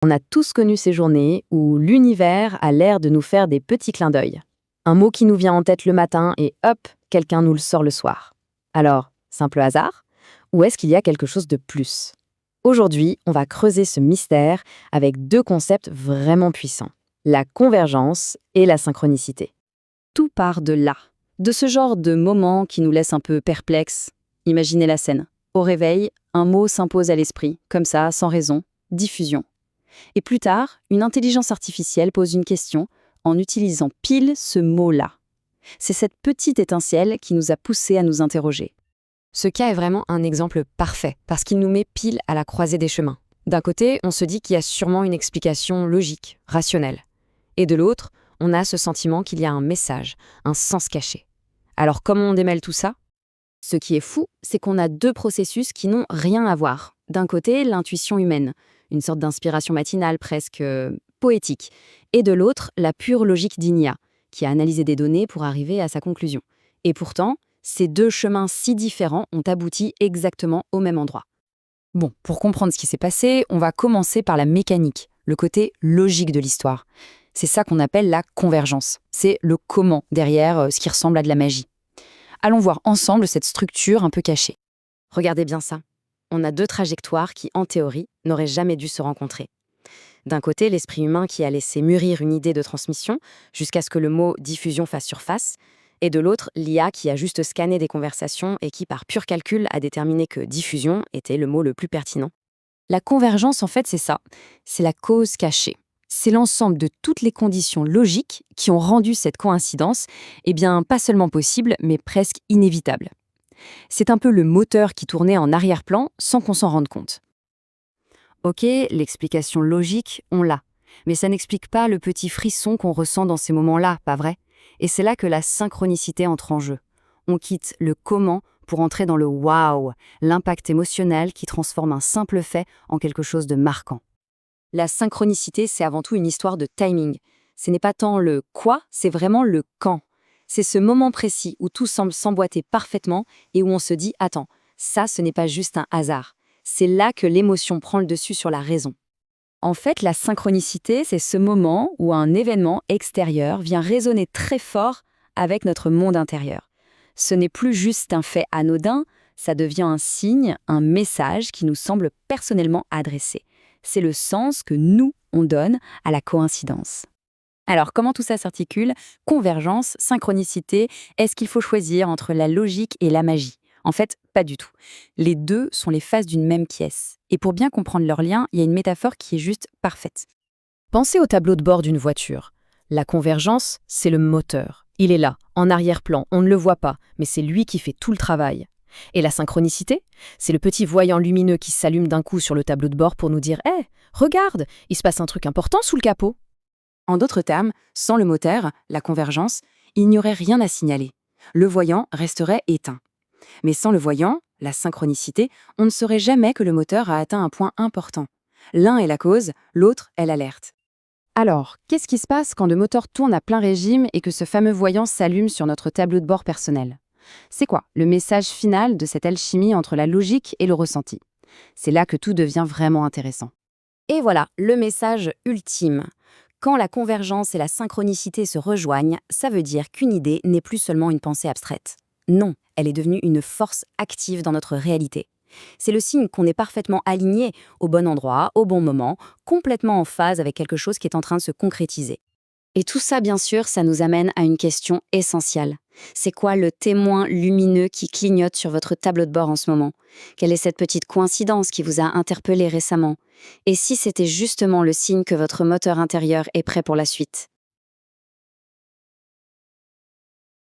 On a tous connu ces journées où l'univers a l'air de nous faire des petits clins d'œil. Un mot qui nous vient en tête le matin et hop, quelqu'un nous le sort le soir. Alors, simple hasard? Ou est-ce qu'il y a quelque chose de plus? Aujourd'hui, on va creuser ce mystère avec deux concepts vraiment puissants, la convergence et la synchronicité. Tout part de là, de ce genre de moment qui nous laisse un peu perplexes. Imaginez la scène. Au réveil, un mot s'impose à l'esprit, comme ça, sans raison, diffusion. Et plus tard, une intelligence artificielle pose une question en utilisant pile ce mot-là. C'est cette petite étincelle qui nous a poussés à nous interroger. Ce cas est vraiment un exemple parfait, parce qu'il nous met pile à la croisée des chemins. D'un côté, on se dit qu'il y a sûrement une explication logique, rationnelle. Et de l'autre, on a ce sentiment qu'il y a un message, un sens caché. Alors comment on démêle tout ça? Ce qui est fou, c'est qu'on a deux processus qui n'ont rien à voir. D'un côté, l'intuition humaine, une sorte d'inspiration matinale presque poétique. Et de l'autre, la pure logique d'INIA, qui a analysé des données pour arriver à sa conclusion. Et pourtant, ces deux chemins si différents ont abouti exactement au même endroit. Bon, pour comprendre ce qui s'est passé, on va commencer par la mécanique, le côté logique de l'histoire. C'est ça qu'on appelle la convergence. C'est le comment derrière ce qui ressemble à de la magie. Allons voir ensemble cette structure un peu cachée. Regardez bien ça. On a deux trajectoires qui, en théorie, n'auraient jamais dû se rencontrer. D'un côté, l'esprit humain qui a laissé mûrir une idée de transmission jusqu'à ce que le mot diffusion fasse surface, et de l'autre, l'IA qui a juste scanné des conversations et qui, par pur calcul, a déterminé que diffusion était le mot le plus pertinent. La convergence, en fait, c'est ça. C'est la cause cachée. C'est l'ensemble de toutes les conditions logiques qui ont rendu cette coïncidence, pas seulement possible, mais presque inévitable. C'est un peu le moteur qui tournait en arrière-plan sans qu'on s'en rende compte. Ok, l'explication logique, on l'a. Mais ça n'explique pas le petit frisson qu'on ressent dans ces moments-là, pas vrai? Et c'est là que la synchronicité entre en jeu. On quitte le comment pour entrer dans le waouh, l'impact émotionnel qui transforme un simple fait en quelque chose de marquant. La synchronicité, c'est avant tout une histoire de timing. Ce n'est pas tant le quoi, c'est vraiment le quand. C'est ce moment précis où tout semble s'emboîter parfaitement et où on se dit « Attends, ça, ce n'est pas juste un hasard ». C'est là que l'émotion prend le dessus sur la raison. En fait, la synchronicité, c'est ce moment où un événement extérieur vient résonner très fort avec notre monde intérieur. Ce n'est plus juste un fait anodin, ça devient un signe, un message qui nous semble personnellement adressé. C'est le sens que nous, on donne à la coïncidence. Alors, comment tout ça s'articule? Convergence, synchronicité, est-ce qu'il faut choisir entre la logique et la magie? En fait, pas du tout. Les deux sont les faces d'une même pièce. Et pour bien comprendre leur lien, il y a une métaphore qui est juste parfaite. Pensez au tableau de bord d'une voiture. La convergence, c'est le moteur. Il est là, en arrière-plan, on ne le voit pas, mais c'est lui qui fait tout le travail. Et la synchronicité, c'est le petit voyant lumineux qui s'allume d'un coup sur le tableau de bord pour nous dire « Hé, regarde, il se passe un truc important sous le capot !» En d'autres termes, sans le moteur, la convergence, il n'y aurait rien à signaler. Le voyant resterait éteint. Mais sans le voyant, la synchronicité, on ne saurait jamais que le moteur a atteint un point important. L'un est la cause, l'autre est l'alerte. Alors, qu'est-ce qui se passe quand le moteur tourne à plein régime et que ce fameux voyant s'allume sur notre tableau de bord personnel? C'est quoi le message final de cette alchimie entre la logique et le ressenti? C'est là que tout devient vraiment intéressant. Et voilà, le message ultime. Quand la convergence et la synchronicité se rejoignent, ça veut dire qu'une idée n'est plus seulement une pensée abstraite. Non, elle est devenue une force active dans notre réalité. C'est le signe qu'on est parfaitement aligné au bon endroit, au bon moment, complètement en phase avec quelque chose qui est en train de se concrétiser. Et tout ça, bien sûr, ça nous amène à une question essentielle. C'est quoi le témoin lumineux qui clignote sur votre tableau de bord en ce moment? Quelle est cette petite coïncidence qui vous a interpellé récemment? Et si c'était justement le signe que votre moteur intérieur est prêt pour la suite?